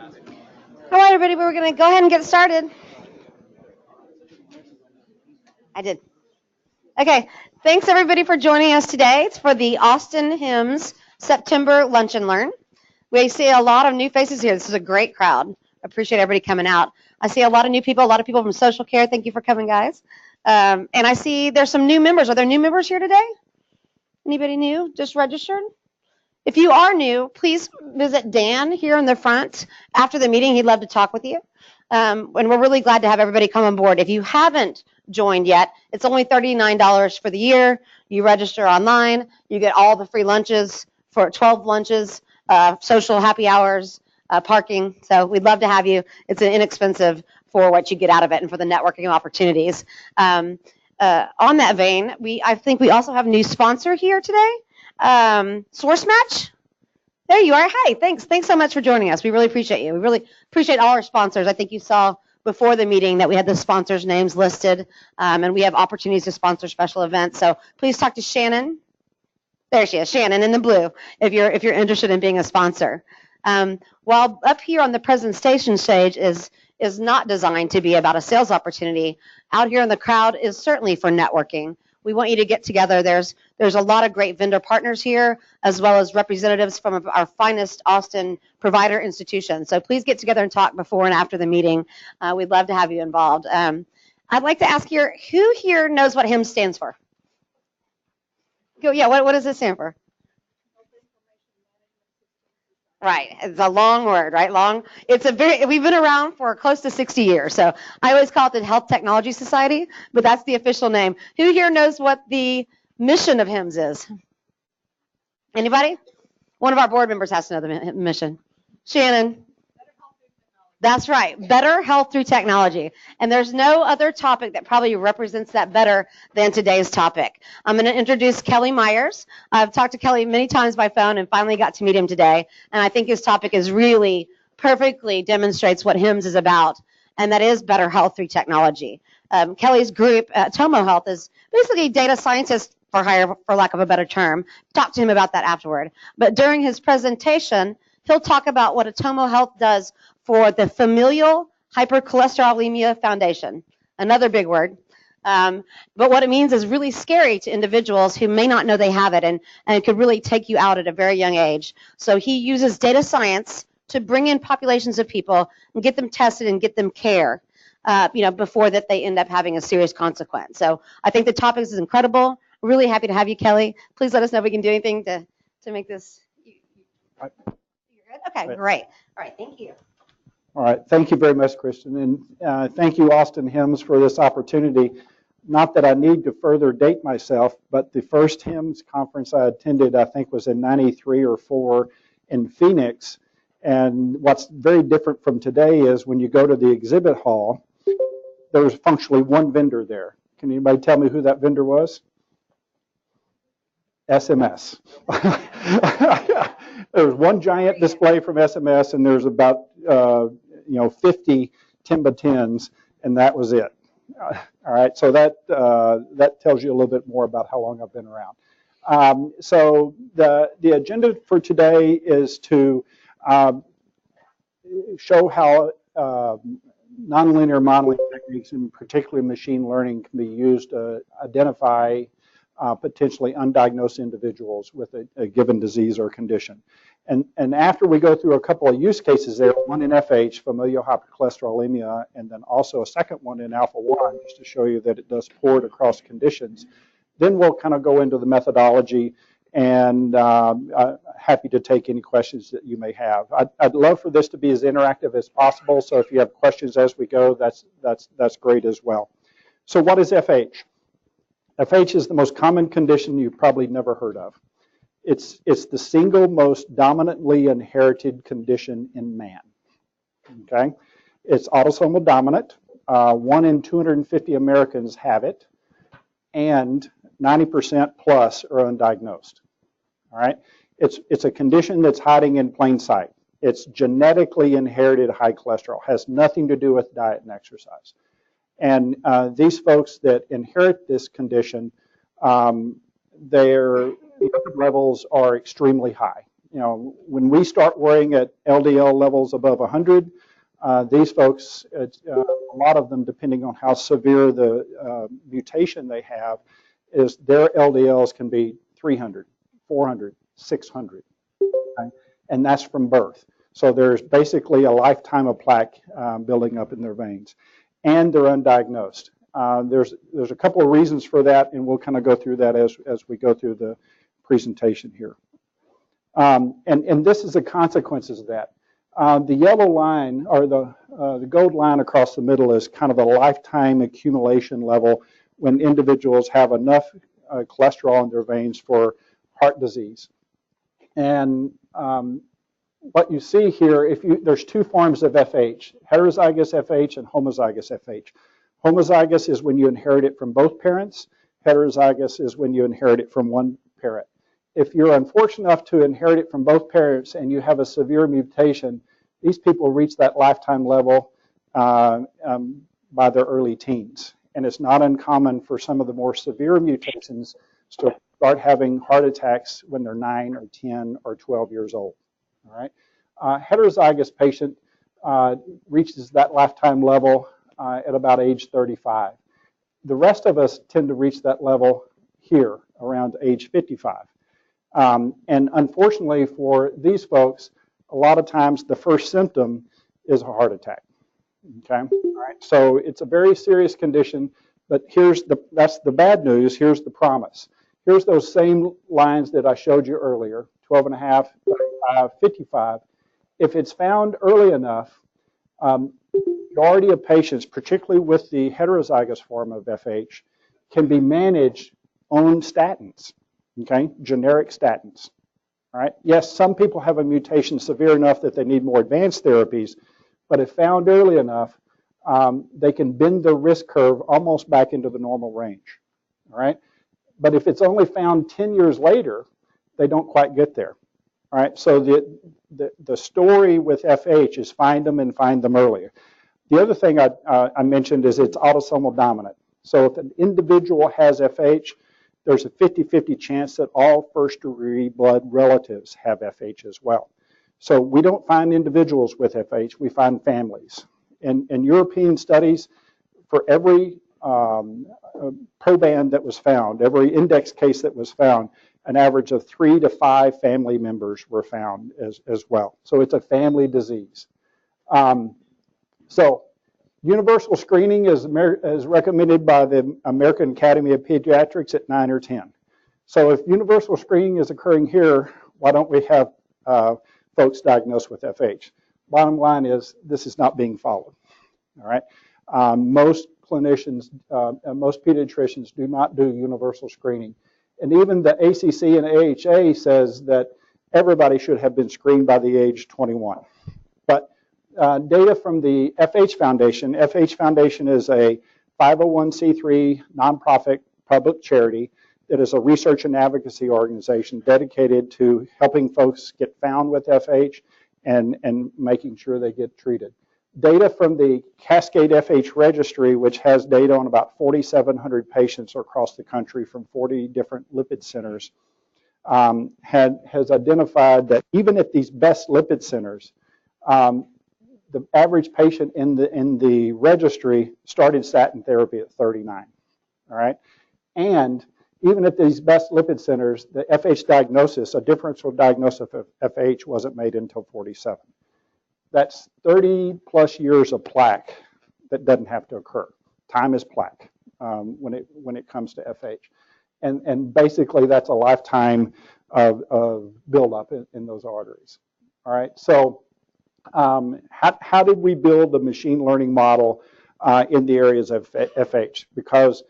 All right, everybody, we're going to go ahead and get started. I did. Okay, thanks everybody for joining us today. It's for the Austin HIMSS September Lunch and Learn. We see a lot of new faces here. This is a great crowd. I appreciate everybody coming out. I see a lot of new people, a lot of people from social care. Thank you for coming, guys. And I see there's some new members. Are there new members here today? Anybody new? Just registered? If you are new, please visit Dan here in the front after the meeting. He'd love to talk with you. And we're really glad to have everybody come on board. If you haven't joined yet, it's only $39 for the year. You register online. You get all the free lunches for 12 lunches, social happy hours, parking. So we'd love to have you. It's inexpensive for what you get out of it and for the networking opportunities. On that vein, I think we also have a new sponsor here today. Source Match. There you are. Hi, thanks so much for joining us. We really appreciate you. We really appreciate all our sponsors. I think you saw before the meeting that we had the sponsors' names listed, and we have opportunities to sponsor special events. So please talk to Shannon. There she is, Shannon in the blue, if you're interested in being a sponsor. While up here on the presentation stage is not designed to be about a sales opportunity, out here in the crowd is certainly for networking. We want you to get together. There's a lot of great vendor partners here, as well as representatives from our finest Austin provider institutions. So please get together and talk before and after the meeting. We'd love to have you involved. I'd like to ask here, who here knows what HIMSS stands for? Yeah, what does it stand for? Right, it's a long word, right? Long. We've been around for close to 60 years, so I always call it the Health Technology Society, but that's the official name. Who here knows what the mission of HIMSS is? Anybody? One of our board members has to know the mission. Shannon. That's right, better health through technology. And there's no other topic that probably represents that better than today's topic. I'm going to introduce Kelly Myers. I've talked to Kelly many times by phone and finally got to meet him today. And I think his topic is really perfectly demonstrates what HIMSS is about, and that is better health through technology. Kelly's group, Atomo Health, is basically data scientists for hire, for lack of a better term. Talk to him about that afterward. But during his presentation, he'll talk about what Atomo Health does for the Familial Hypercholesterolemia Foundation, another big word. But what it means is really scary to individuals who may not know they have it, and it could really take you out at a very young age. So he uses data science to bring in populations of people and get them tested and get them care, before that they end up having a serious consequence. So I think the topic is incredible. We're really happy to have you, Kelly. Please let us know if we can do anything to make this. You're good? Okay, great. All right, thank you. All right, thank you very much, Kristen, and thank you, Austin HIMSS, for this opportunity. Not that I need to further date myself, but the first HIMSS conference I attended, I think, was in '93 or '94 in Phoenix. And what's very different from today is when you go to the exhibit hall, there's functionally one vendor there. Can anybody tell me who that vendor was? SMS. There's one giant display from SMS, and there's about 50 10 x 10s, and that was it. All right, so that tells you a little bit more about how long I've been around. So the agenda for today is to show how nonlinear modeling techniques, and particularly machine learning, can be used to identify potentially undiagnosed individuals with a given disease or condition. And after we go through a couple of use cases there, one in FH, familial hypercholesterolemia, and then also a second one in alpha-1, just to show you that it does port across conditions, then we'll kind of go into the methodology, and happy to take any questions that you may have. I'd love for this to be as interactive as possible, so if you have questions as we go, that's great as well. So what is FH? FH is the most common condition you've probably never heard of. It's the single most dominantly inherited condition in man. Okay, it's autosomal dominant. 1 in 250 Americans have it, and 90% plus are undiagnosed. All right, it's a condition that's hiding in plain sight. It's genetically inherited high cholesterol. Has nothing to do with diet and exercise. And these folks that inherit this condition, their lipid levels are extremely high. when we start worrying at LDL levels above 100, these folks, a lot of them, depending on how severe the mutation they have, is their LDLs can be 300, 400, 600, okay? And that's from birth. So there's basically a lifetime of plaque building up in their veins, and they're undiagnosed. There's a couple of reasons for that, and we'll kind of go through that as we go through the presentation here. And this is the consequences of that. The yellow line, or the gold line across the middle, is kind of a lifetime accumulation level when individuals have enough cholesterol in their veins for heart disease. And what you see here, there's two forms of FH, heterozygous FH and homozygous FH. Homozygous is when you inherit it from both parents. Heterozygous is when you inherit it from one parent. If you're unfortunate enough to inherit it from both parents and you have a severe mutation, these people reach that lifetime level by their early teens. And it's not uncommon for some of the more severe mutations to start having heart attacks when they're 9 or 10 or 12 years old. All right. Heterozygous patient reaches that lifetime level at about age 35. The rest of us tend to reach that level here around age 55. And unfortunately for these folks, a lot of times the first symptom is a heart attack. Okay. All right. So it's a very serious condition, but that's the bad news. Here's the promise. Here's those same lines that I showed you earlier, 12.5, 35, 55. If it's found early enough, majority of patients, particularly with the heterozygous form of FH, can be managed on statins, okay, generic statins. All right. Yes, some people have a mutation severe enough that they need more advanced therapies, but if found early enough, they can bend the risk curve almost back into the normal range. All right. But if it's only found 10 years later, they don't quite get there. All right. So the story with FH is find them and find them earlier. The other thing I mentioned is it's autosomal dominant. So if an individual has FH, there's a 50-50 chance that all first-degree blood relatives have FH as well. So we don't find individuals with FH, we find families. In European studies, for every proband that was found, every index case that was found, an average of 3 to 5 family members were found as well. So it's a family disease. So universal screening is recommended by the American Academy of Pediatrics at 9 or 10. So if universal screening is occurring here, why don't we have folks diagnosed with FH? Bottom line is this is not being followed. All right. Most clinicians, most pediatricians do not do universal screening. And even the ACC and AHA says that everybody should have been screened by the age 21. But data from the FH Foundation. FH Foundation is a 501c3 nonprofit public charity that is a research and advocacy organization dedicated to helping folks get found with FH and making sure they get treated. Data from the Cascade FH Registry, which has data on about 4,700 patients across the country from 40 different lipid centers, has identified that even at these best lipid centers, the average patient in the registry started statin therapy at 39. All right, and even at these best lipid centers, the FH diagnosis, a differential diagnosis of FH, wasn't made until 47. That's 30 plus years of plaque that doesn't have to occur. Time is plaque when it comes to FH, and basically that's a lifetime of buildup in those arteries. All right, so how did we build the machine learning model in the areas of FH? Because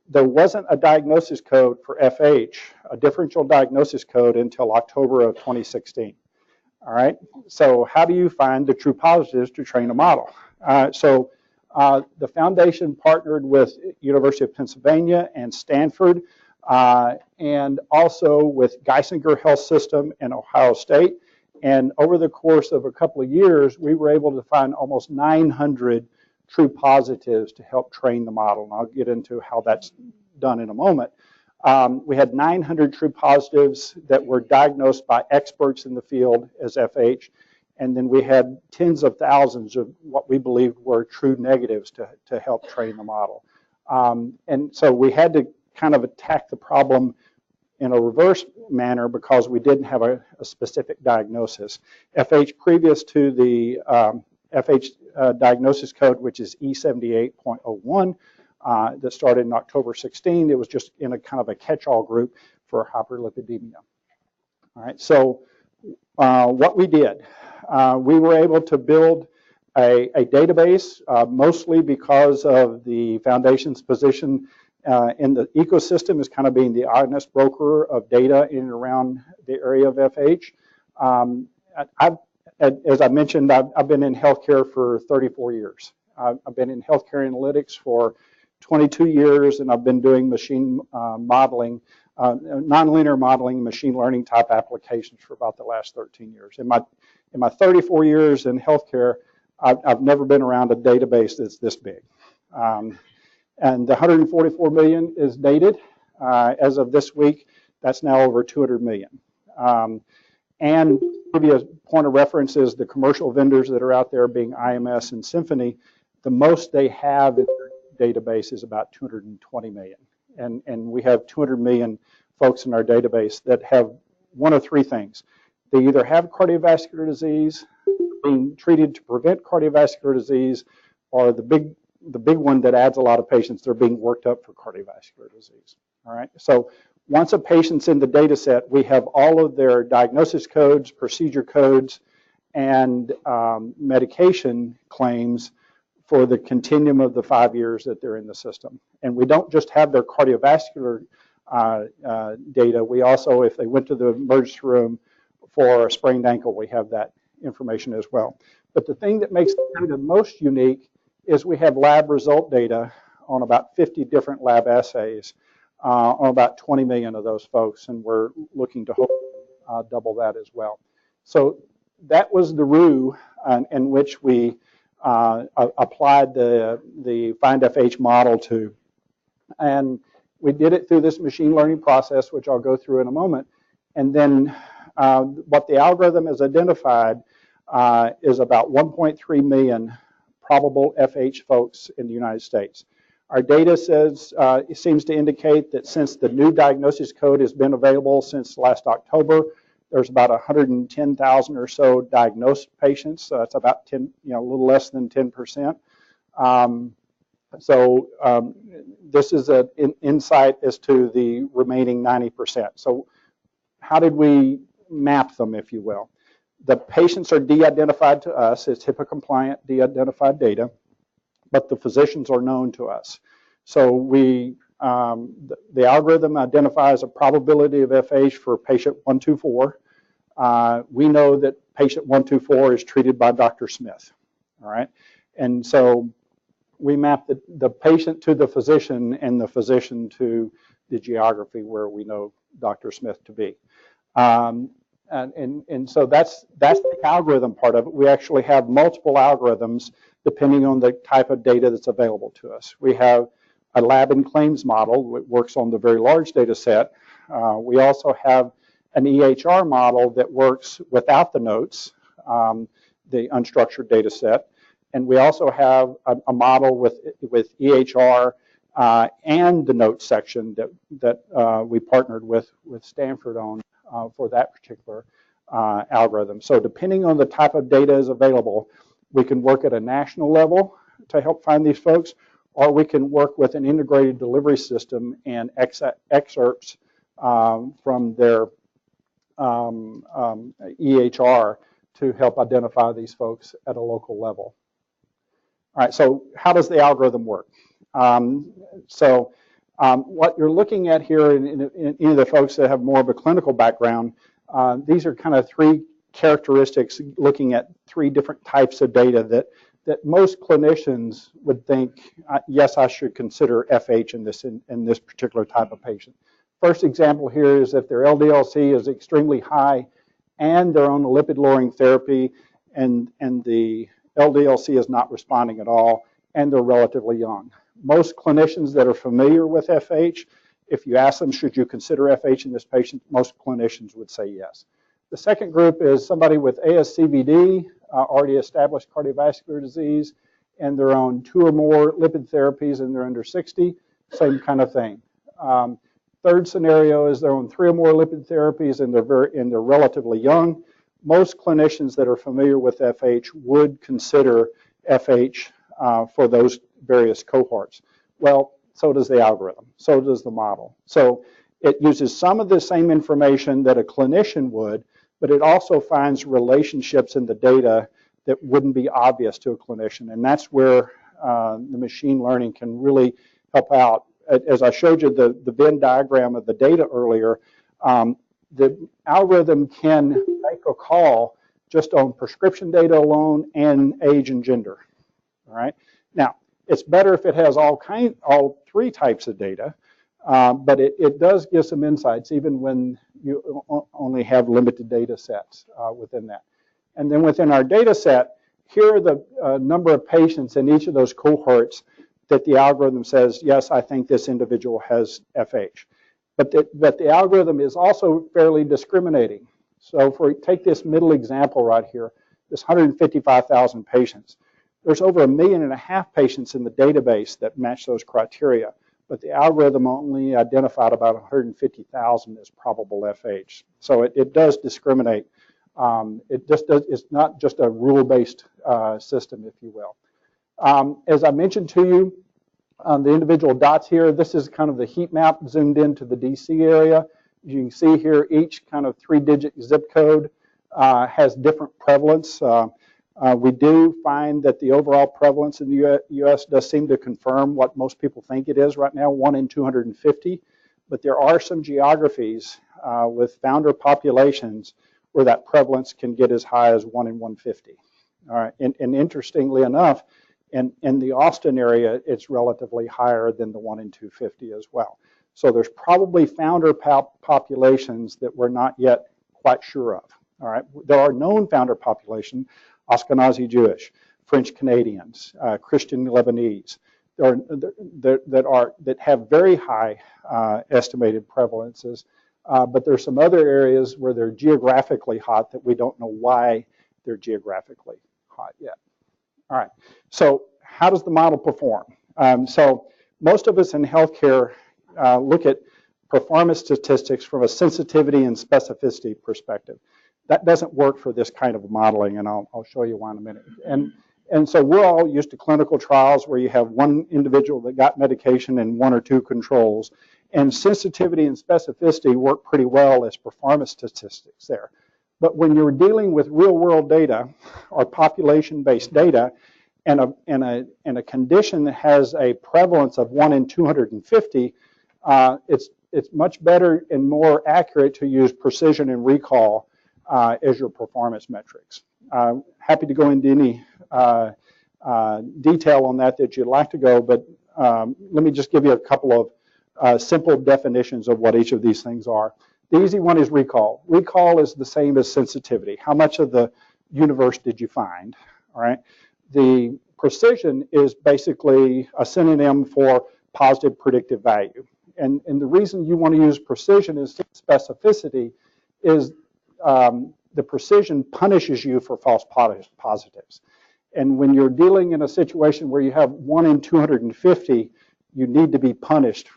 there wasn't a diagnosis code for FH, a differential diagnosis code, until October of 2016. All right, so how do you find the true positives to train a model? So the foundation partnered with University of Pennsylvania and Stanford, and also with Geisinger Health System and Ohio State. And over the course of a couple of years, we were able to find almost 900 true positives to help train the model. And I'll get into how that's done in a moment. We had 900 true positives that were diagnosed by experts in the field as FH. And then we had tens of thousands of what we believed were true negatives to help train the model. And so we had to kind of attack the problem in a reverse manner because we didn't have a specific diagnosis. FH previous to the FH diagnosis code, which is E78.01, that started in October 16, it was just in a kind of a catch-all group for hyperlipidemia. All right, so what we did, we were able to build a database, mostly because of the foundation's position in the ecosystem as kind of being the honest broker of data in and around the area of FH. As I mentioned, I've been in healthcare for 34 years. I've been in healthcare analytics for 22 years, and I've been doing machine modeling, nonlinear modeling, machine learning type applications for about the last 13 years. In my 34 years in healthcare, I've never been around a database that's this big. And the 144 million is dated. As of this week, that's now over 200 million. And to give you a point of reference is the commercial vendors that are out there being IMS and Symphony, the most they have in their database is about 220 million. And we have 200 million folks in our database that have one of three things. They either have cardiovascular disease, being treated to prevent cardiovascular disease, or the big one that adds a lot of patients, they're being worked up for cardiovascular disease. All right. So once a patient's in the data set, we have all of their diagnosis codes, procedure codes, and medication claims for the continuum of the 5 years that they're in the system. And we don't just have their cardiovascular data. We also, if they went to the emergency room for a sprained ankle, we have that information as well. But the thing that makes the data most unique is we have lab result data on about 50 different lab assays on about 20 million of those folks, and we're looking to hopefully double that as well. So that was the roux in which we applied the FindFH model to. And we did it through this machine learning process, which I'll go through in a moment. And then what the algorithm has identified is about 1.3 million probable FH folks in the United States. Our data says, it seems to indicate that since the new diagnosis code has been available since last October, there's about 110,000 or so diagnosed patients. So that's about 10, a little less than 10%. This is an insight as to the remaining 90%. So how did we map them, if you will? The patients are de-identified to us. It's HIPAA compliant de-identified data, but the physicians are known to us. So the algorithm identifies a probability of FH for patient 124. We know that patient 124 is treated by Dr. Smith, all right? And so we map the patient to the physician and the physician to the geography where we know Dr. Smith to be. And so that's the algorithm part of it. We actually have multiple algorithms depending on the type of data that's available to us. We have a lab and claims model that works on the very large data set. We also have an EHR model that works without the notes, the unstructured data set. And we also have a model with EHR and the notes section that we partnered with Stanford on for that particular algorithm. So depending on the type of data is available, we can work at a national level to help find these folks, or we can work with an integrated delivery system and excerpts from their EHR to help identify these folks at a local level. All right, so how does the algorithm work? What you're looking at here in any of the folks that have more of a clinical background, these are kind of three characteristics looking at three different types of data that most clinicians would think, yes, I should consider FH in this particular type of patient. First example here is if their LDL-C is extremely high and they're on a lipid-lowering therapy and the LDL-C is not responding at all and they're relatively young. Most clinicians that are familiar with FH If you ask them, should you consider FH in this patient, most clinicians would say yes. The second group is somebody with ASCVD, already established cardiovascular disease, and they're on 2 or more lipid therapies and they're under 60, same kind of thing. Third scenario is they're on 3 or more lipid therapies and they're relatively young. Most clinicians that are familiar with FH would consider FH for those various cohorts. Well, so does the algorithm, so does the model. So it uses some of the same information that a clinician would, but it also finds relationships in the data that wouldn't be obvious to a clinician. And that's where the machine learning can really help out. As I showed you the Venn diagram of the data earlier, the algorithm can make a call just on prescription data alone and age and gender. All right. Now, it's better if it has all 3 types of data, but it does give some insights even when you only have limited data sets within that. And then within our data set, here are the number of patients in each of those cohorts that the algorithm says, yes, I think this individual has FH. But the algorithm is also fairly discriminating. So take this middle example right here, this 155,000 patients. There's over 1.5 million patients in the database that match those criteria, but the algorithm only identified about 150,000 as probable FH. So it does discriminate. It's not just a rule-based system, if you will. As I mentioned to you, the individual dots here, this is kind of the heat map zoomed into the DC area. You can see here each kind of 3-digit zip code has different prevalence. We do find that the overall prevalence in the U.S. does seem to confirm what most people think it is right now, 1 in 250. But there are some geographies with founder populations where that prevalence can get as high as 1 in 150. All right, and interestingly enough, in the Austin area, it's relatively higher than the 1 in 250 as well. So there's probably founder populations that we're not yet quite sure of. All right, there are known founder populations, Ashkenazi Jewish, French Canadians, Christian Lebanese, that have very high estimated prevalences, but there's some other areas where they're geographically hot that we don't know why they're geographically hot yet. All right, so how does the model perform? So most of us in healthcare look at performance statistics from a sensitivity and specificity perspective. That doesn't work for this kind of modeling, and I'll show you why in a minute. And so we're all used to clinical trials where you have one individual that got medication and 1 or 2 controls, and sensitivity and specificity work pretty well as performance statistics there. But when you're dealing with real-world data or population-based data and a condition that has a prevalence of 1 in 250, it's much better and more accurate to use precision and recall as your performance metrics. Happy to go into any detail on that you'd like to go, but let me just give you a couple of simple definitions of what each of these things are. The easy one is recall. Recall is the same as sensitivity. How much of the universe did you find? All right. The precision is basically a synonym for positive predictive value. And the reason you want to use precision is specificity is the precision punishes you for false positives. And when you're dealing in a situation where you have 1 in 250, you need to be punished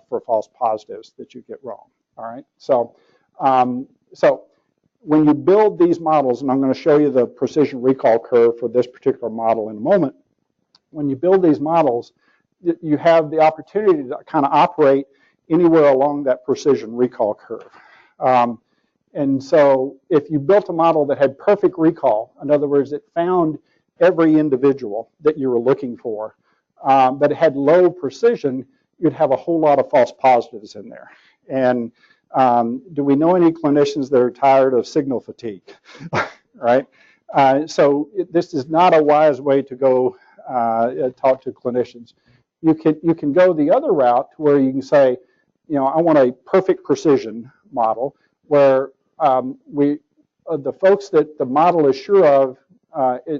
for false positives that you get wrong. All right. So, so when you build these models, and I'm going to show you the precision recall curve for this particular model in a moment. When you build these models, you have the opportunity to kind of operate anywhere along that precision recall curve. And so if you built a model that had perfect recall, in other words, it found every individual that you were looking for, but it had low precision, you'd have a whole lot of false positives in there. And do we know any clinicians that are tired of signal fatigue? Right? So this is not a wise way to go talk to clinicians. You can go the other route where you can say, you know, I want a perfect precision model where the folks that the model is sure of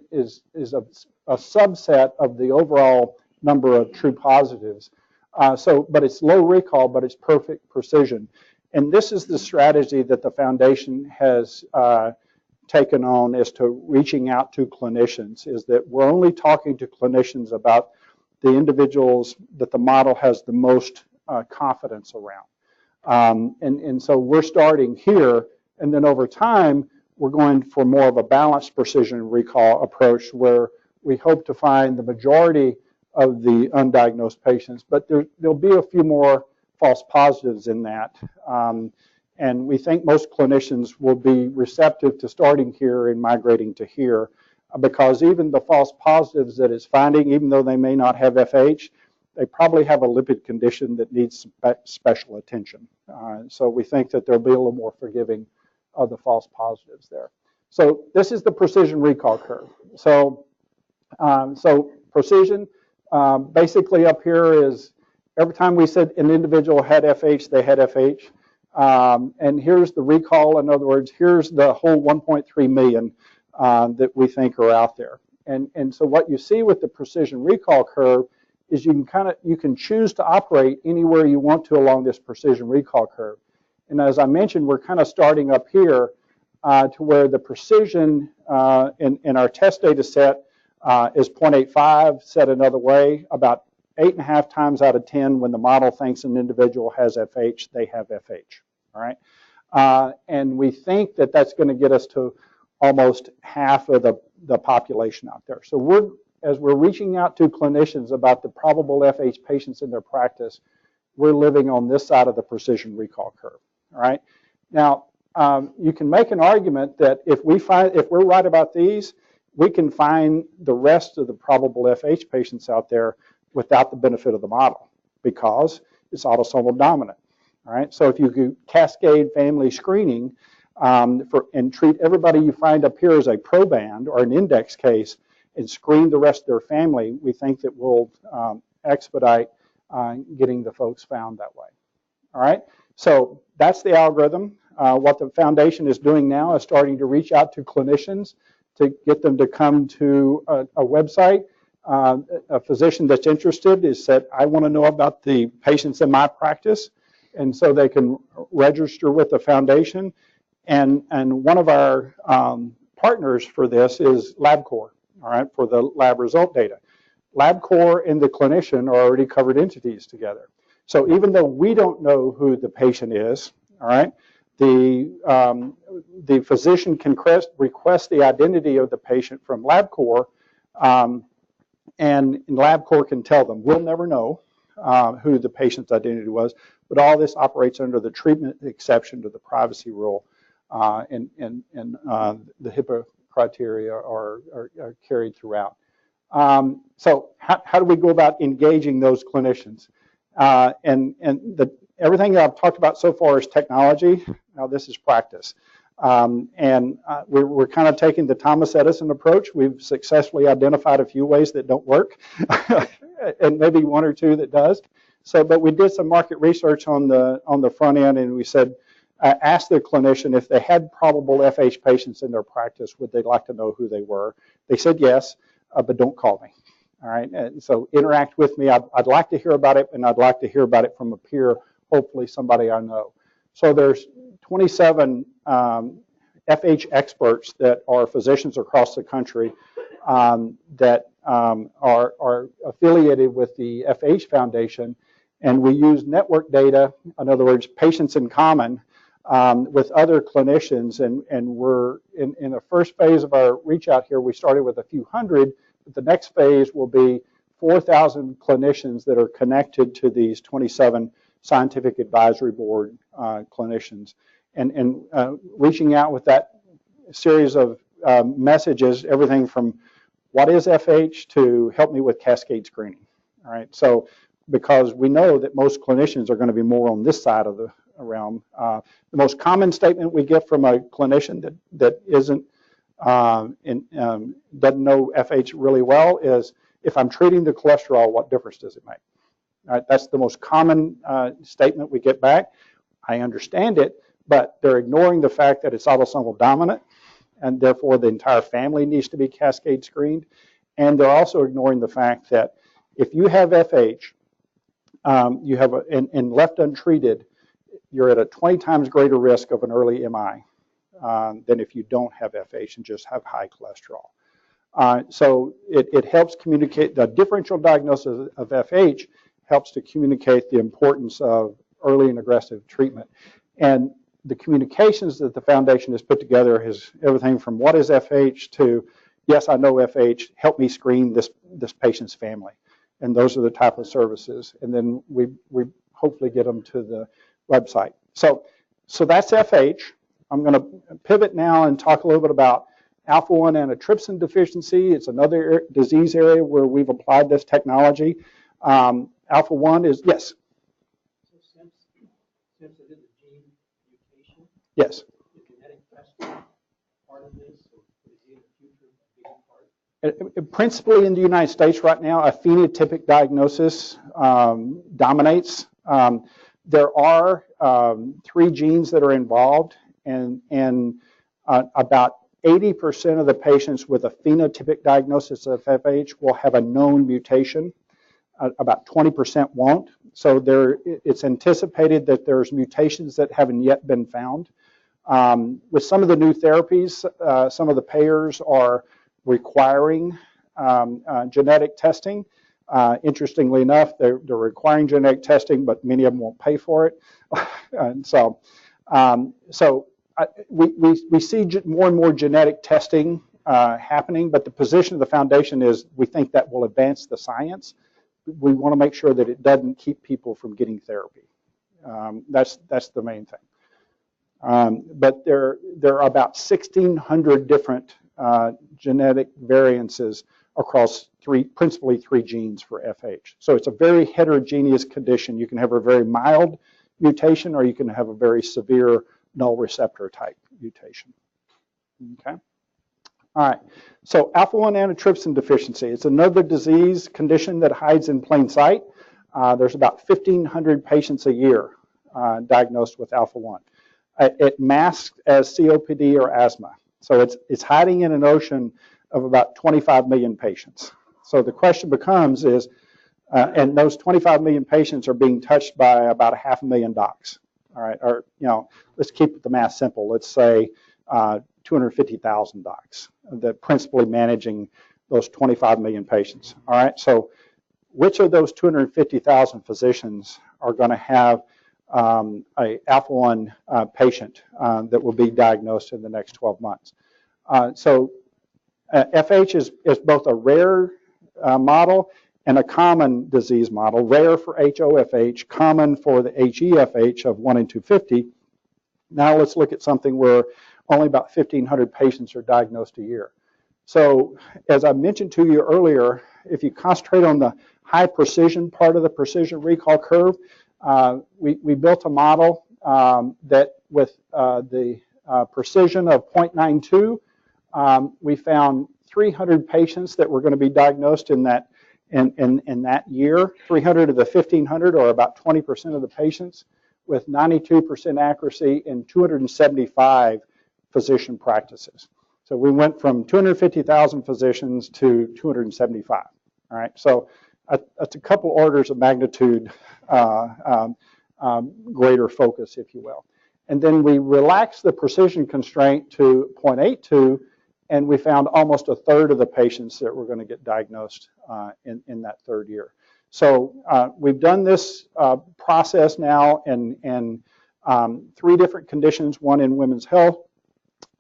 is a subset of the overall number of true positives. But it's low recall, but it's perfect precision. And this is the strategy that the foundation has taken on as to reaching out to clinicians, is that we're only talking to clinicians about the individuals that the model has the most confidence around. And so we're starting here, and then over time, we're going for more of a balanced precision recall approach where we hope to find the majority of the undiagnosed patients, but there'll be a few more false positives in that. And we think most clinicians will be receptive to starting here and migrating to here, because even the false positives that it's finding, even though they may not have FH, they probably have a lipid condition that needs special attention. So we think that they'll be a little more forgiving of the false positives there. So this is the precision recall curve. So precision, basically up here is every time we said an individual had FH, they had FH. And here's the recall. In other words, here's the whole 1.3 million that we think are out there. And so what you see with the precision recall curve is you can choose to operate anywhere you want to along this precision recall curve. And as I mentioned, we're kind of starting up here to where the precision in our test data set is 0.85, said another way, about 8.5 times out of 10 when the model thinks an individual has FH, they have FH, all right? And we think that that's going to get us to almost half of the population out there. So as we're reaching out to clinicians about the probable FH patients in their practice, we're living on this side of the precision recall curve, all right? Now, you can make an argument that if we're right about these, we can find the rest of the probable FH patients out there without the benefit of the model, because it's autosomal dominant. All right, so if you could cascade family screening and treat everybody you find up here as a proband or an index case and screen the rest of their family, we think that we'll expedite getting the folks found that way. All right, so that's the algorithm. What the foundation is doing now is starting to reach out to clinicians to get them to come to a website. A physician that's interested is said, I want to know about the patients in my practice, and so they can register with the foundation. And one of our partners for this is LabCorp, all right, for the lab result data. LabCorp and the clinician are already covered entities together. So even though we don't know who the patient is, all right, the physician can request the identity of the patient from LabCorp, and LabCorp can tell them. We'll never know who the patient's identity was, but all this operates under the treatment exception to the privacy rule, and the HIPAA criteria are carried throughout. So how do we go about engaging those clinicians? Everything that I've talked about so far is technology. Now this is practice. We're kind of taking the Thomas Edison approach. We've successfully identified a few ways that don't work, and maybe one or two that does. But we did some market research on the front end, and we said, ask the clinician if they had probable FH patients in their practice, would they like to know who they were? They said yes, but don't call me. All right, and so interact with me. I'd like to hear about it, and I'd like to hear about it from a peer, hopefully somebody I know. So there's 27 FH experts that are physicians across the country that are affiliated with the FH Foundation, and we use network data, in other words, patients in common, with other clinicians, and we're in the first phase of our reach out here, we started with a few hundred, but the next phase will be 4,000 clinicians that are connected to these 27 scientific advisory board clinicians, and reaching out with that series of messages, everything from what is FH to help me with cascade screening. All right, so because we know that most clinicians are going to be more on this side of the realm. The most common statement we get from a clinician that isn't doesn't know FH really well is, if I'm treating the cholesterol, what difference does it make? All right, that's the most common statement we get back. I understand it, but they're ignoring the fact that it's autosomal dominant, and therefore the entire family needs to be cascade screened. And they're also ignoring the fact that if you have FH you have, and left untreated, you're at a 20 times greater risk of an early MI than if you don't have FH and just have high cholesterol. So it helps communicate, the differential diagnosis of FH helps to communicate the importance of early and aggressive treatment. And the communications that the foundation has put together is everything from what is FH to, yes, I know FH, help me screen this patient's family. And those are the type of services. And then we hopefully get them to the website. So that's FH. I'm going to pivot now and talk a little bit about alpha-1 antitrypsin deficiency. It's another disease area where we've applied this technology. Alpha-1 is, yes? So since it is a gene mutation, yes. the genetic testing part of this, or is it in the future a big part? Principally in the United States right now, a phenotypic diagnosis dominates. There are 3 genes that are involved, and about 80% of the patients with a phenotypic diagnosis of FH will have a known mutation. About 20% won't. So it's anticipated that there's mutations that haven't yet been found. With some of the new therapies, some of the payers are requiring genetic testing. Interestingly enough, they're requiring genetic testing, but many of them won't pay for it. And so we see more and more genetic testing happening, but the position of the foundation is we think that will advance the science. We want to make sure that it doesn't keep people from getting therapy. That's the main thing. But there are about 1,600 different genetic variances across principally three genes for FH. So it's a very heterogeneous condition. You can have a very mild mutation, or you can have a very severe null receptor type mutation. Okay. All right. So alpha-1 antitrypsin deficiency. It's another disease condition that hides in plain sight. There's about 1,500 patients a year diagnosed with alpha-1. It masks as COPD or asthma. So it's hiding in an ocean of about 25 million patients. So the question becomes is, and those 25 million patients are being touched by about 500,000 docs. All right, or let's keep the math simple. Let's say 250,000 docs that principally managing those 25 million patients. All right, so which of those 250,000 physicians are going to have a alpha-1 patient that will be diagnosed in the next 12 months? So FH is both a rare model and a common disease model. Rare for HoFH, common for the HeFH of 1 in 250. Now let's look at something where only about 1,500 patients are diagnosed a year. So as I mentioned to you earlier, if you concentrate on the high precision part of the precision recall curve, we built a model that with the precision of 0.92, we found 300 patients that were going to be diagnosed in that year. 300 of the 1,500, or about 20% of the patients, with 92% accuracy in 275 physician practices. So we went from 250,000 physicians to 275. All right, so that's a couple orders of magnitude greater focus, if you will. And then we relaxed the precision constraint to 0.82, and we found almost a third of the patients that were going to get diagnosed in that third year. So we've done this process now in 3 different conditions, one in women's health,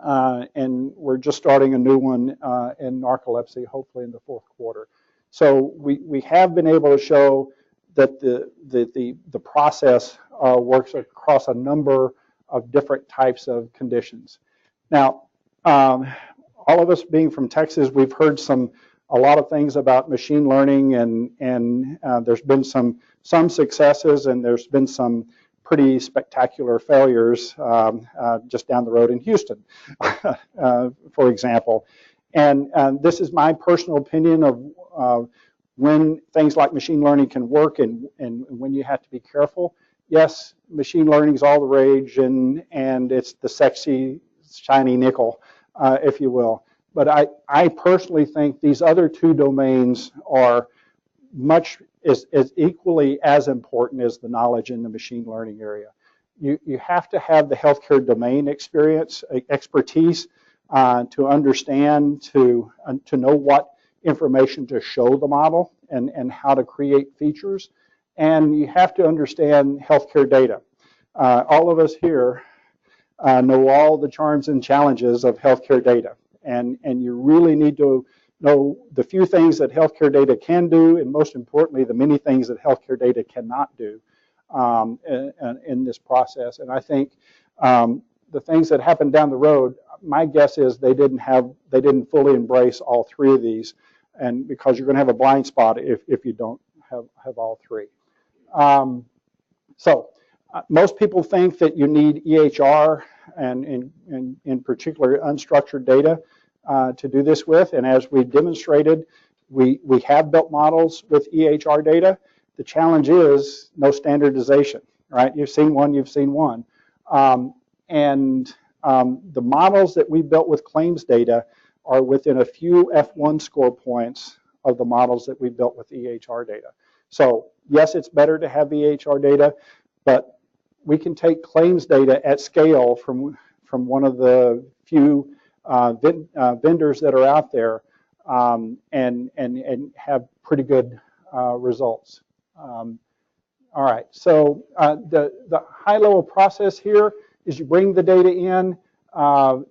and we're just starting a new one in narcolepsy, hopefully in the 4th quarter. So we have been able to show that the process works across a number of different types of conditions. Now, all of us being from Texas, we've heard a lot of things about machine learning, and there's been some successes, and there's been some pretty spectacular failures just down the road in Houston, for example. And this is my personal opinion of when things like machine learning can work and when you have to be careful. Yes, machine learning is all the rage, and it's the sexy, shiny nickel, if you will. But I personally think these other 2 domains are much is equally as important as the knowledge in the machine learning area. You have to have the healthcare domain expertise to understand, to know what information to show the model and how to create features. And you have to understand healthcare data. All of us here know all the charms and challenges of healthcare data. And you really need to know the few things that healthcare data can do, and most importantly, the many things that healthcare data cannot do in this process. And I think the things that happened down the road, my guess is they didn't fully embrace all three of these, and because you're going to have a blind spot if you don't have all three. Most people think that you need EHR and in particular unstructured data to do this with, and as we've demonstrated, we have built models with EHR data. The challenge is no standardization, right? You've seen one. The models that we built with claims data are within a few F1 score points of the models that we built with EHR data. So yes, it's better to have EHR data, but we can take claims data at scale from one of the few vendors that are out there and have pretty good results. All right, so the high-level process here is you bring the data in,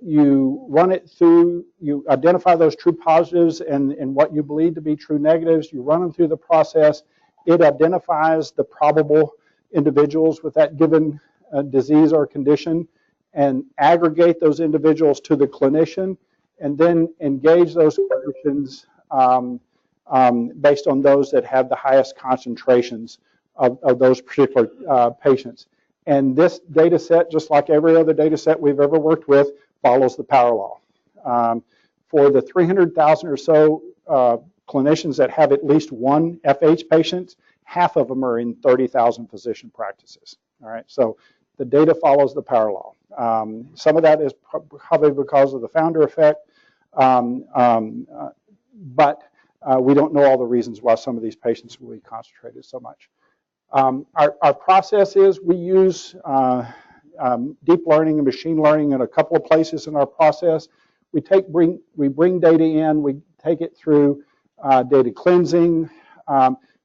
you run it through, you identify those true positives and what you believe to be true negatives, you run them through the process, it identifies the probable individuals with that given disease or condition, and aggregate those individuals to the clinician, and then engage those clinicians based on those that have the highest concentrations of those particular patients. And this data set, just like every other data set we've ever worked with, follows the power law. For the 300,000 or so clinicians that have at least one FH patient, half of them are in 30,000 physician practices. All right, so the data follows the power law. Some of that is probably because of the founder effect, but we don't know all the reasons why some of these patients will be concentrated so much. Our process is we use deep learning and machine learning in a couple of places in our process. We bring data in, we take it through data cleansing,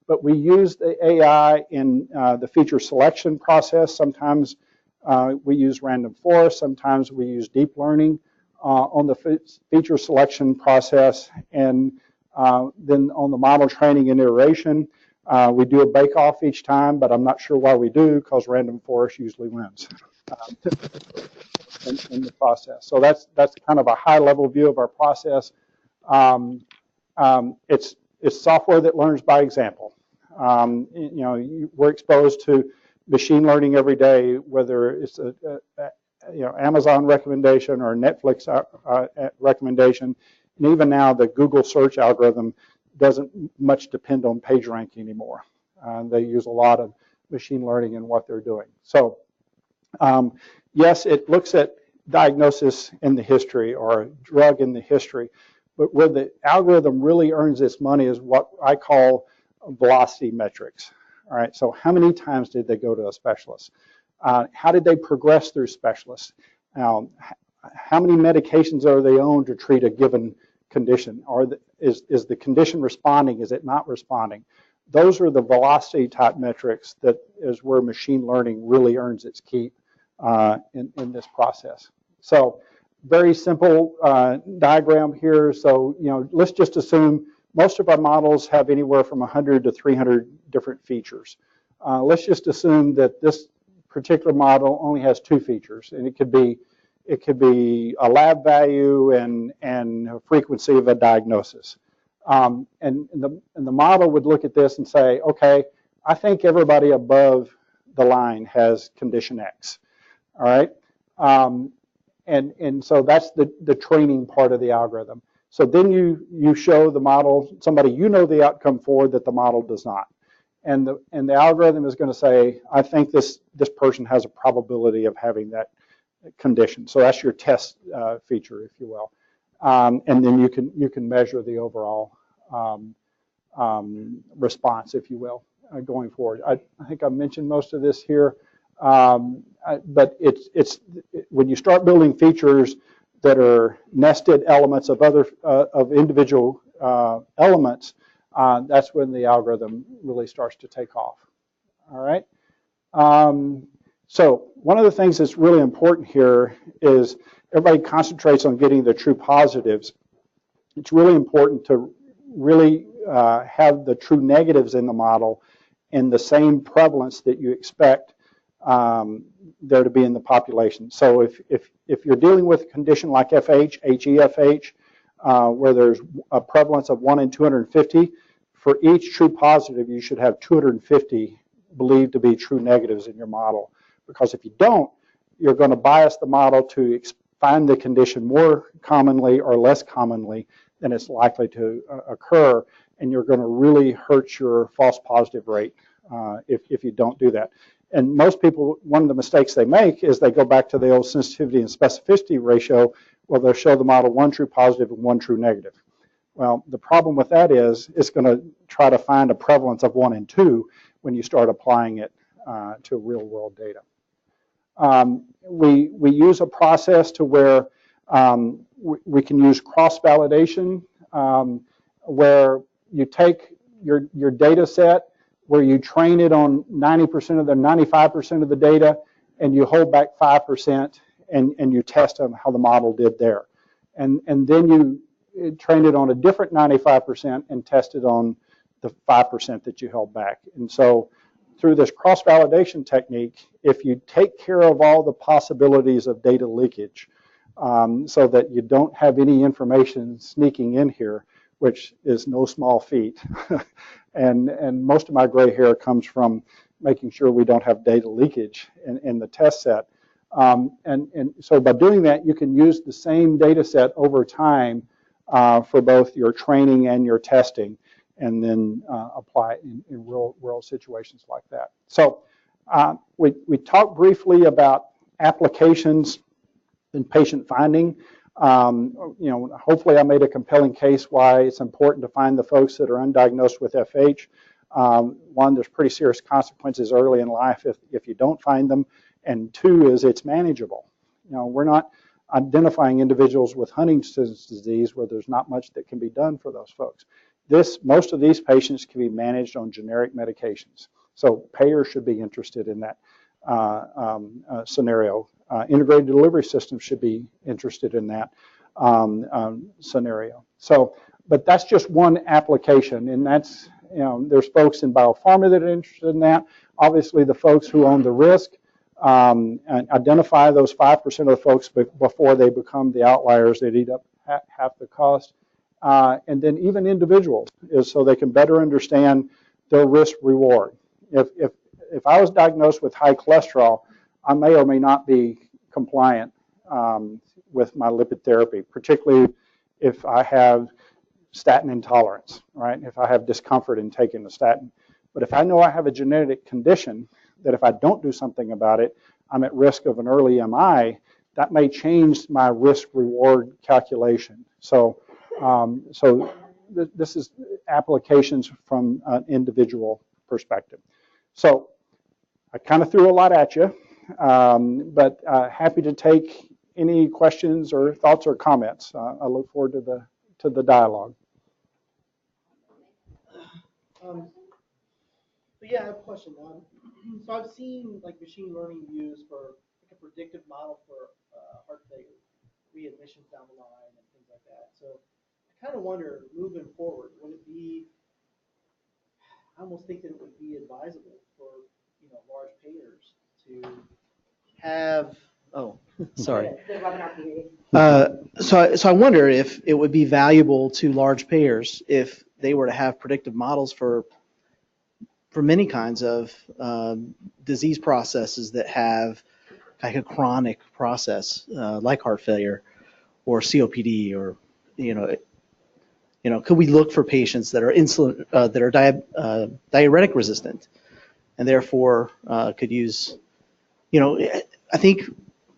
but we use the AI in the feature selection process. Sometimes we use random forest, sometimes we use deep learning on the feature selection process, and then on the model training and iteration. We do a bake-off each time, but I'm not sure why we do, because random forest usually wins in the process. So that's kind of a high-level view of our process. It's software that learns by example. We're exposed to machine learning every day, whether it's a Amazon recommendation or a Netflix recommendation, and even now the Google search algorithm doesn't much depend on PageRank anymore. They use a lot of machine learning in what they're doing. So yes, it looks at diagnosis in the history or a drug in the history, but where the algorithm really earns its money is what I call velocity metrics. All right, so how many times did they go to a specialist? How did they progress through specialists? How many medications are they on to treat a given condition? Is the condition responding? Is it not responding? Those are the velocity type metrics that is where machine learning really earns its keep in this process. So very simple diagram here. So let's just assume most of our models have anywhere from 100 to 300 different features. Let's just assume that this particular model only has 2 features, and it could be a lab value and a frequency of a diagnosis. And the model would look at this and say, okay, I think everybody above the line has condition X. All right, and so that's the training part of the algorithm. So then you show the model somebody the outcome for that the model does not. And the algorithm is going to say, I think this person has a probability of having that condition. So that's your test feature, if you will. And then you can measure the overall response, if you will, going forward. I think I mentioned most of this here, but when you start building features that are nested elements of other of individual elements, that's when the algorithm really starts to take off. All right. So one of the things that's really important here is everybody concentrates on getting the true positives. It's really important to really have the true negatives in the model in the same prevalence that you expect there to be in the population. So if you're dealing with a condition like FH, HEFH, where there's a prevalence of 1 in 250, for each true positive, you should have 250 believed to be true negatives in your model. Because if you don't, you're going to bias the model to find the condition more commonly or less commonly than it's likely to occur, and you're going to really hurt your false positive rate if you don't do that. And most people, one of the mistakes they make is they go back to the old sensitivity and specificity ratio where they'll show the model 1 true positive and 1 true negative. Well, the problem with that is it's going to try to find a prevalence of 1 in 2 when you start applying it to real world data. We use a process to where we can use cross-validation where you take your data set, where you train it on 90% of the 95% of the data, and you hold back 5% and you test on how the model did there. And then you train it on a different 95% and test it on the 5% that you held back. And so through this cross-validation technique, if you take care of all the possibilities of data leakage so that you don't have any information sneaking in here, which is no small feat, and most of my gray hair comes from making sure we don't have data leakage in the test set. And so by doing that, you can use the same data set over time for both your training and your testing, and then apply it in real world situations like that. So we talked briefly about applications in patient finding. Hopefully I made a compelling case why it's important to find the folks that are undiagnosed with FH. One, there's pretty serious consequences early in life if you don't find them, and two is it's manageable. We're not identifying individuals with Huntington's disease where there's not much that can be done for those folks. Most of these patients can be managed on generic medications. So payers should be interested in that scenario. Integrated delivery systems should be interested in that scenario. So, but that's just one application, and that's, there's folks in biopharma that are interested in that. Obviously, the folks who own the risk and identify those 5% of the folks before they become the outliers that eat up half the cost. And then even individuals, is so they can better understand their risk reward. If I was diagnosed with high cholesterol, I may or may not be compliant with my lipid therapy, particularly if I have statin intolerance, right? If I have discomfort in taking the statin. But if I know I have a genetic condition that if I don't do something about it, I'm at risk of an early MI, that may change my risk reward calculation. So, this is applications from an individual perspective. So I kind of threw a lot at you, but happy to take any questions or thoughts or comments. I look forward to the dialogue. So yeah, I have a question. So I've seen like machine learning used for like a predictive model for heart failure, readmissions down the line and things like that. So I kind of wonder, moving forward, would it be, I almost think that it would be advisable for, large payers to have, sorry. So I wonder if it would be valuable to large payers if they were to have predictive models for many kinds of disease processes that have like a chronic process, like heart failure or COPD, or could we look for patients that are insulin that are diuretic resistant, and therefore could use, I think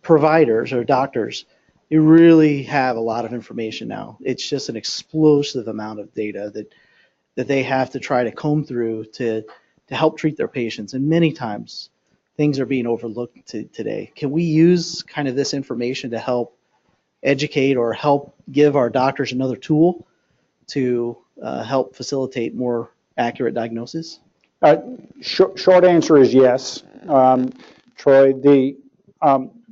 providers or doctors, you really have a lot of information now. It's just an explosive amount of data that that they have to try to comb through to help treat their patients. And many times things are being overlooked today. Can we use kind of this information to help educate or help give our doctors another tool to help facilitate more accurate diagnosis? Short answer is yes, Troy.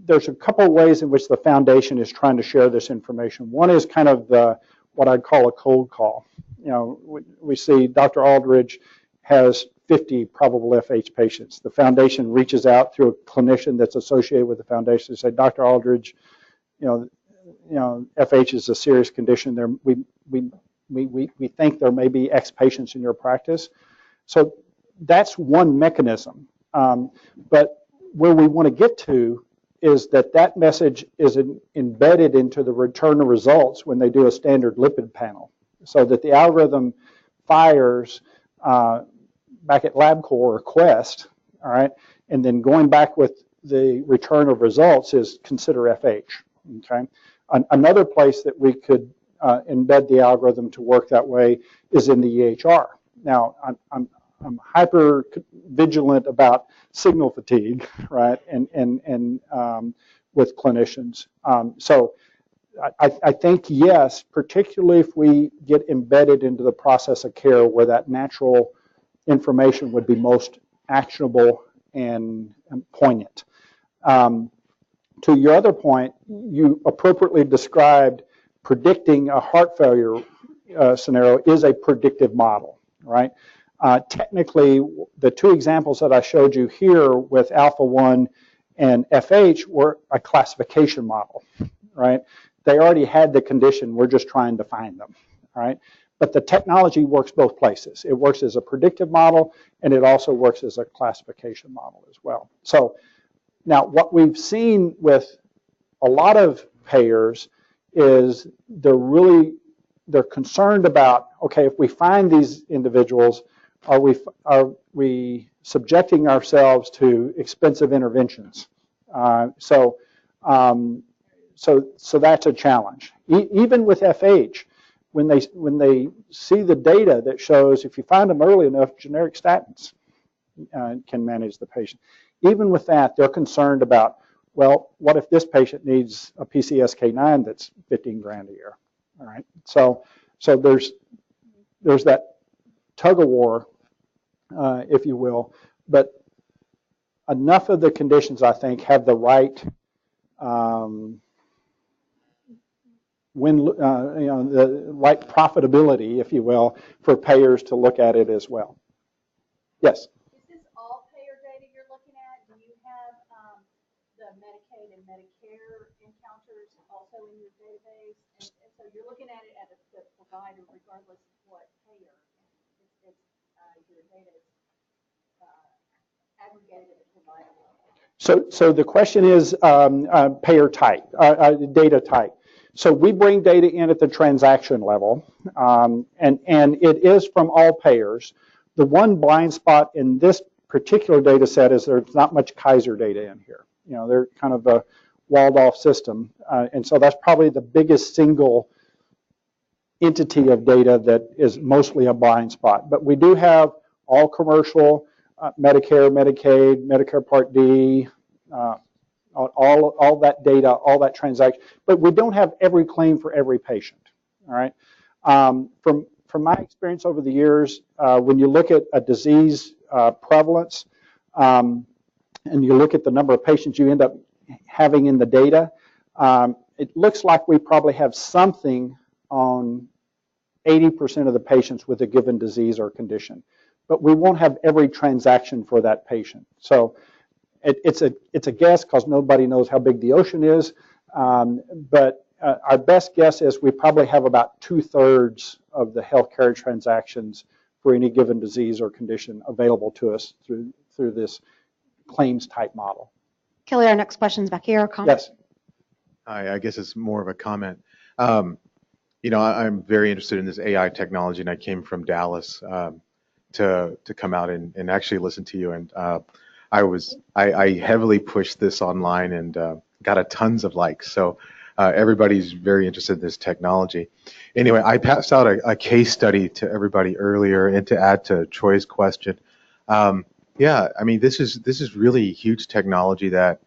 There's a couple of ways in which the foundation is trying to share this information. One is kind of what I'd call a cold call. We see Dr. Aldridge has 50 probable FH patients. The foundation reaches out through a clinician that's associated with the foundation to say, Dr. Aldridge, FH is a serious condition. We think there may be X patients in your practice. So that's one mechanism. But where we want to get to is that message is embedded into the return of results when they do a standard lipid panel, so that the algorithm fires back at LabCorp or Quest, all right, and then going back with the return of results is consider FH, okay? Another place that we could embed the algorithm to work that way is in the EHR. Now, I'm hyper vigilant about signal fatigue, right? And with clinicians. So I think yes, particularly if we get embedded into the process of care where that natural information would be most actionable and poignant. To your other point, you appropriately described predicting a heart failure scenario is a predictive model, right? Technically, the two examples that I showed you here with alpha-1 and FH were a classification model, right? They already had the condition, we're just trying to find them, right? But the technology works both places. It works as a predictive model, and it also works as a classification model as well. So now what we've seen with a lot of payers is they're concerned about, okay, if we find these individuals, are we subjecting ourselves to expensive interventions? So that's a challenge. Even with FH, when they see the data that shows if you find them early enough, generic statins can manage the patient. Even with that, they're concerned about, well, what if this patient needs a PCSK9 that's 15 grand a year? All right. So there's that tug of war, if you will, but enough of the conditions, I think, have the right the right profitability, if you will, for payers to look at it as well. Yes. Is this all payer data you're looking at? Do you have the Medicaid and Medicare encounters also in your database? And so you're looking at it as the provider, regardless of what payer. Your data is aggregated at provider level. So the question is payer type, data type. So we bring data in at the transaction level, and it is from all payers. The one blind spot in this particular data set is there's not much Kaiser data in here. They're kind of a walled-off system, and so that's probably the biggest single entity of data that is mostly a blind spot. But we do have all commercial, Medicare, Medicaid, Medicare Part D, all that data, all that transaction, but we don't have every claim for every patient. All right. From my experience over the years, when you look at a disease prevalence and you look at the number of patients you end up having in the data, it looks like we probably have something on 80% of the patients with a given disease or condition, but we won't have every transaction for that patient. So it's a guess because nobody knows how big the ocean is, but our best guess is we probably have about 2/3 of the healthcare transactions for any given disease or condition available to us through this claims type model. Kelly, our next question's back here. Comment? Yes. I guess it's more of a comment. I'm very interested in this AI technology, and I came from Dallas to come out and actually listen to you. And I heavily pushed this online and got tons of likes. So Everybody's very interested in this technology. Anyway, I passed out a case study to everybody earlier, and to add to Troy's question, yeah, I mean, this is really huge technology that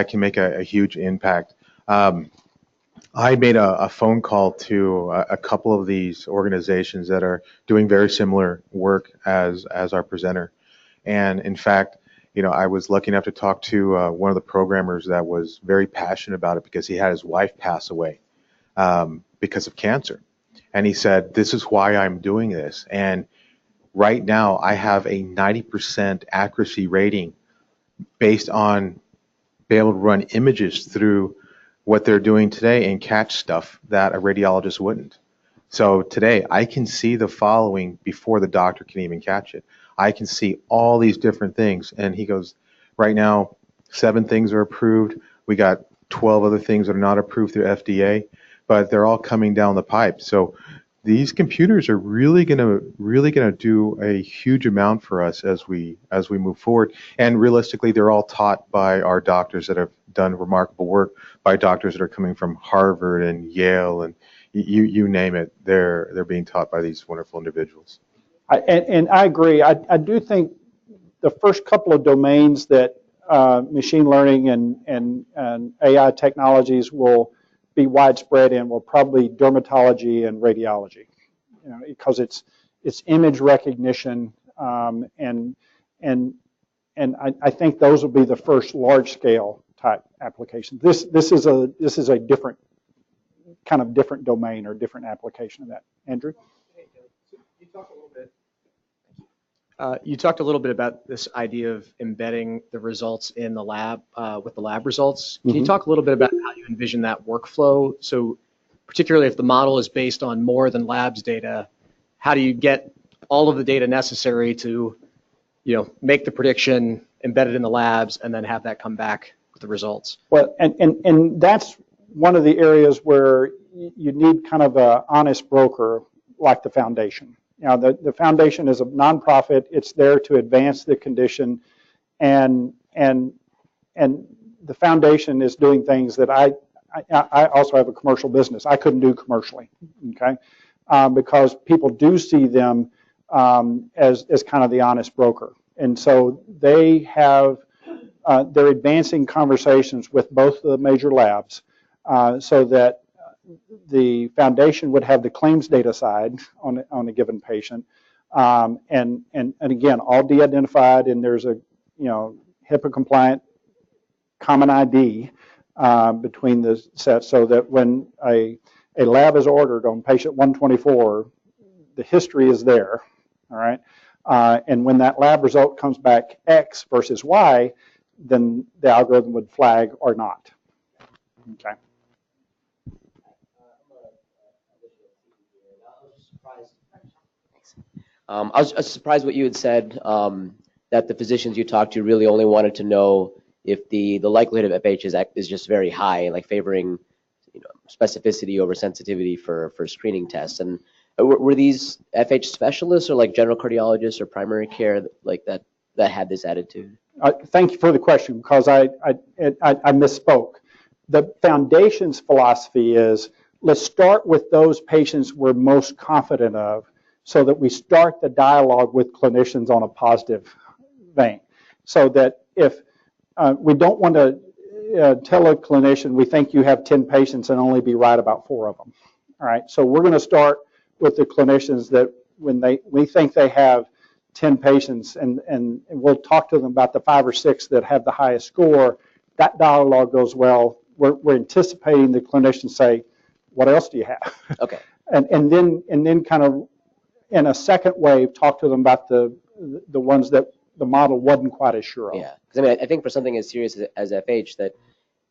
can make a huge impact. I made a phone call to a couple of these organizations that are doing very similar work as our presenter. And in fact, I was lucky enough to talk to one of the programmers that was very passionate about it because he had his wife pass away because of cancer. And he said, this is why I'm doing this. And right now I have a 90% accuracy rating based on being able to run images through what they're doing today and catch stuff that a radiologist wouldn't. So today I can see the following before the doctor can even catch it. I can see all these different things. And he goes, right now, 7 things are approved. We got 12 other things that are not approved through FDA, but they're all coming down the pipe. So these computers are really gonna do a huge amount for us as we move forward. And realistically, they're all taught by our doctors that have done remarkable work, by doctors that are coming from Harvard and Yale, and you name it. They're being taught by these wonderful individuals. And I agree. I do think the first couple of domains that machine learning and AI technologies will be widespread in will probably dermatology and radiology, because it's image recognition, and I think those will be the first large scale type applications. This is a different domain or different application of that. Andrew? You talked a little bit about this idea of embedding the results in the lab with the lab results. Can you talk a little bit about how you envision that workflow? So particularly if the model is based on more than labs data, how do you get all of the data necessary to make the prediction, embed it in the labs, and then have that come back with the results? Well, and that's one of the areas where you need kind of an honest broker like the foundation. The foundation is a nonprofit. It's there to advance the condition, and the foundation is doing things that I also have a commercial business. I couldn't do commercially, okay, because people do see them as kind of the honest broker, and so they have they're advancing conversations with both of the major labs so that the foundation would have the claims data side on a given patient, and again, all de-identified, and there's a HIPAA compliant common ID between the sets, so that when a lab is ordered on patient 124, the history is there, all right, and when that lab result comes back X versus Y, then the algorithm would flag or not. Okay. I was surprised what you had said, that the physicians you talked to really only wanted to know if the likelihood of FH is just very high, like favoring specificity over sensitivity for screening tests. And were these FH specialists or like general cardiologists or primary care like that had this attitude? Thank you for the question, because I misspoke. The foundation's philosophy is, let's start with those patients we're most confident of, so that we start the dialogue with clinicians on a positive vein. So that if we don't want to tell a clinician we think you have 10 patients and only be right about 4 of them. All right, so we're going to start with the clinicians that when we think they have 10 patients, and we'll talk to them about the 5 or 6 that have the highest score. That dialogue goes well. We're anticipating the clinicians say, what else do you have? Okay. and then kind of in a second wave, talk to them about the ones that the model wasn't quite as sure of. Yeah, because I think for something as serious as FH, that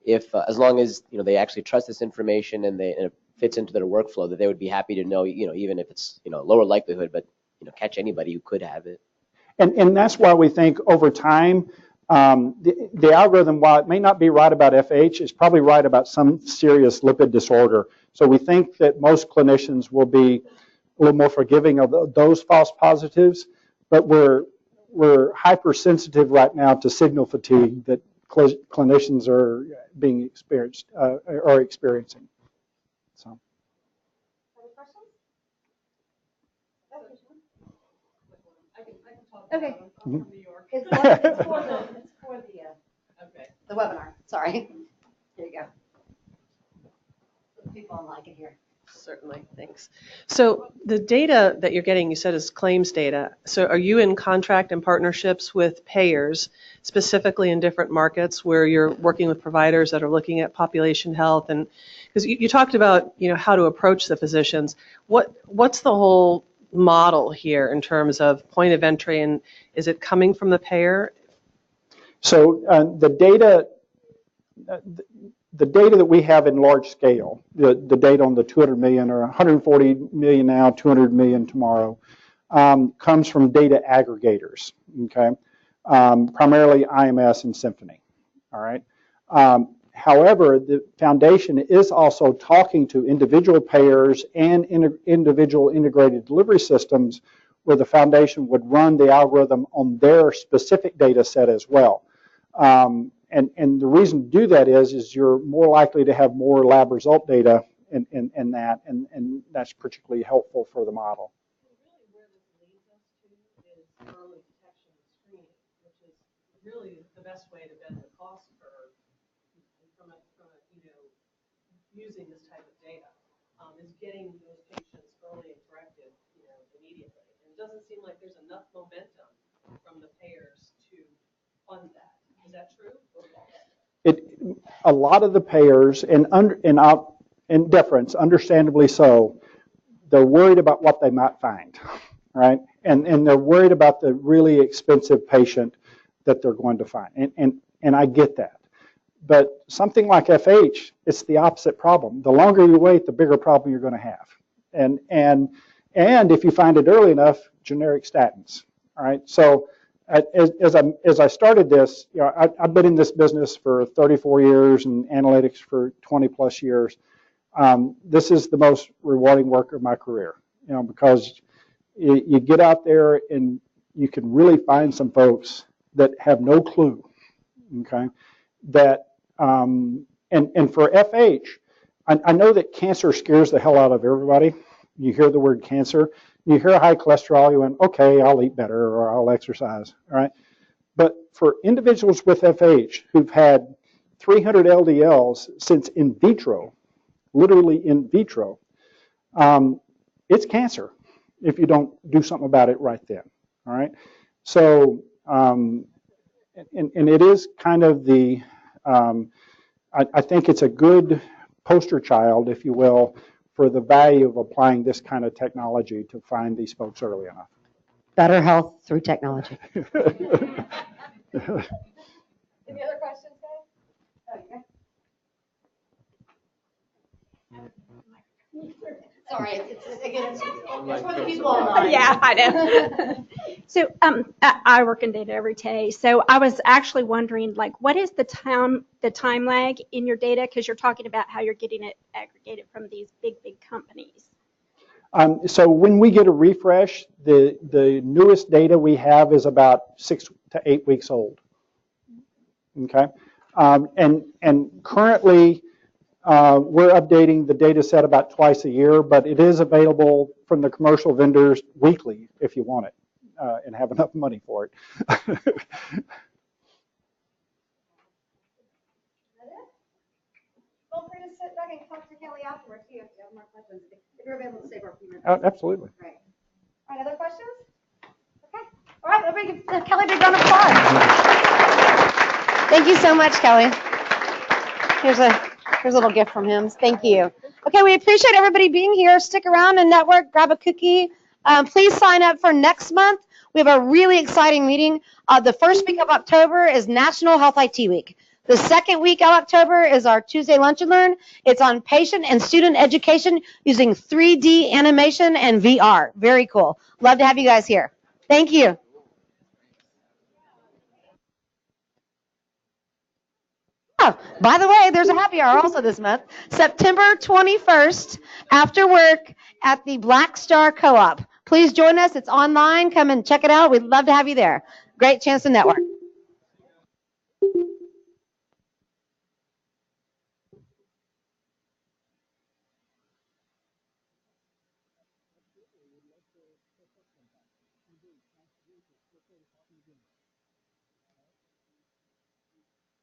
if as long as they actually trust this information and it fits into their workflow, that they would be happy to know, even if it's lower likelihood, but catch anybody who could have it. And that's why we think over time, the algorithm, while it may not be right about FH, is probably right about some serious lipid disorder. So we think that most clinicians will be a little more forgiving of those false positives, but we're hypersensitive right now to signal fatigue, that clinicians are being experienced are experiencing. So. Okay. Mhm. It's for the webinar. Sorry. Here you go. People online can hear. Certainly, thanks. So the data that you're getting, you said, is claims data. So are you in contract and partnerships with payers, specifically in different markets where you're working with providers that are looking at population health? And because you talked about, how to approach the physicians. What's the whole model here in terms of point of entry, and is it coming from the payer? So the data that we have in large scale, the data on the 200 million or 140 million now, 200 million tomorrow, comes from data aggregators, okay? Primarily IMS and Symphony, all right? However, the foundation is also talking to individual payers and individual integrated delivery systems where the foundation would run the algorithm on their specific data set as well. And the reason to do that is you're more likely to have more lab result data in that, and that's particularly helpful for the model. Really where this leads us to is early detection and screening, which is really the best way to bend the cost curve from using this type of data, is getting those patients early and corrected, immediately. And it doesn't seem like there's enough momentum from the payers to fund that. Is that true? A lot of the payers, in deference, understandably so, they're worried about what they might find, right? And they're worried about the really expensive patient that they're going to find. And I get that. But something like FH, it's the opposite problem. The longer you wait, the bigger problem you're going to have. And if you find it early enough, generic statins, all right? So as I started this, I've been in this business for 34 years and analytics for 20 plus years. This is the most rewarding work of my career, because you get out there and you can really find some folks that have no clue, okay? That and for FH, I know that cancer scares the hell out of everybody. You hear the word cancer, you hear high cholesterol, you went, okay, I'll eat better or I'll exercise, all right? But for individuals with FH who've had 300 LDLs since in vitro, literally in vitro, it's cancer if you don't do something about it right then, all right? So, and it is kind of the, I think it's a good poster child, if you will, for the value of applying this kind of technology to find these folks early enough. Better health through technology. Any other questions, guys? Okay. Sorry, it's for the people online. Yeah, I know. So I work in data every day. So I was actually wondering, what is the time lag in your data? Because you're talking about how you're getting it aggregated from these big companies. So when we get a refresh, the newest data we have is about 6 to 8 weeks old. Okay, and currently we're updating the data set about twice a year, but it is available from the commercial vendors weekly if you want it and have enough money for it. Feel free to sit back and talk to Kelly afterwards too if you have more questions. If you're available to stay for a few minutes. Absolutely. Great. All right, other questions? Okay. All right, everybody give Kelly a big round of applause. Thank you so much, Kelly. Here's a little gift from HIMSS. Thank you. Okay, we appreciate everybody being here. Stick around and network, grab a cookie. Please sign up for next month. We have a really exciting meeting. The first week of October is National Health IT Week. The second week of October is our Tuesday Lunch and Learn. It's on patient and student education using 3D animation and VR. Very cool. Love to have you guys here. Thank you. Oh, by the way, there's a happy hour also this month. September 21st, after work at the Black Star Co-op. Please join us. It's online. Come and check it out. We'd love to have you there. Great chance to network.